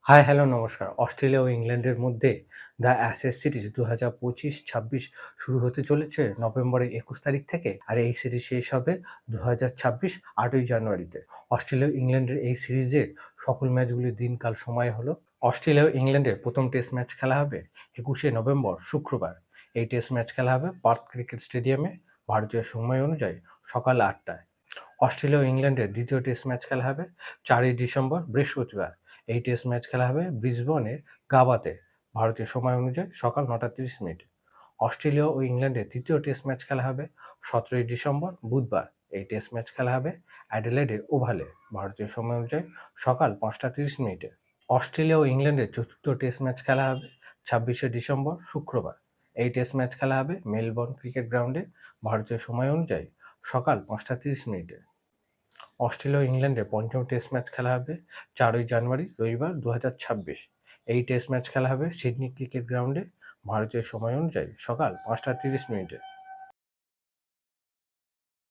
High, hello, নমস্কার। Australia ও ইংল্যান্ডের মধ্যে দ্য অ্যাশেজ সিরিজ ২০২৫-২৬ শুরু হতে চলেছে নভেম্বরের ২১ তারিখ থেকে। আর এই সিরিজ শেষ হবে ২০২৬ ৮ই জানুয়ারিতে। অস্ট্রেলিয়া ও ইংল্যান্ডের এই সিরিজের সকল ম্যাচগুলির দিনকাল সময় হলো অস্ট্রেলিয়া ও ইংল্যান্ডের প্রথম টেস্ট ম্যাচ খেলা হবে ২১শে নভেম্বর শুক্রবার। এই টেস্ট ম্যাচ খেলা হবে পার্থ ক্রিকেট স্টেডিয়ামে ভারতীয় সময় অনুযায়ী সকাল ৮টায়। অস্ট্রেলিয়া ও ইংল্যান্ডের দ্বিতীয় টেস্ট ম্যাচ খেলা হবে ৪ই ডিসেম্বর বৃহস্পতিবার। এই টেস্ট ম্যাচ খেলা হবে ব্রিসবেনের গাবাতে ভারতীয় সময় অনুযায়ী সকাল ৯টা ৩০ মিনিটে। অস্ট্রেলিয়া ও ইংল্যান্ডের তৃতীয় টেস্ট ম্যাচ খেলা হবে ১৭ই ডিসেম্বর বুধবার। এই টেস্ট ম্যাচ খেলা হবে অ্যাডিলেডে ওভালে ভারতীয় সময় অনুযায়ী সকাল ৫টা ৩০ মিনিটে। অস্ট্রেলিয়া ও ইংল্যান্ডের চতুর্থ টেস্ট ম্যাচ খেলা হবে ২৬শে ডিসেম্বর শুক্রবার। এই টেস্ট ম্যাচ খেলা হবে মেলবোর্ন ক্রিকেট গ্রাউন্ডে ভারতীয় সময় অনুযায়ী সকাল ৫টা ৩০ মিনিটে। অস্ট্রেলিয়া ও ইংল্যান্ডের পঞ্চম টেস্ট ম্যাচ খেলা হবে ৪ই জানুয়ারি রবিবার ২০২৬। এই টেস্ট ম্যাচ খেলা হবে সিডনি ক্রিকেট গ্রাউন্ডে ভারতীয় সময় অনুযায়ী সকাল ৫টা ৩০ মিনিটে।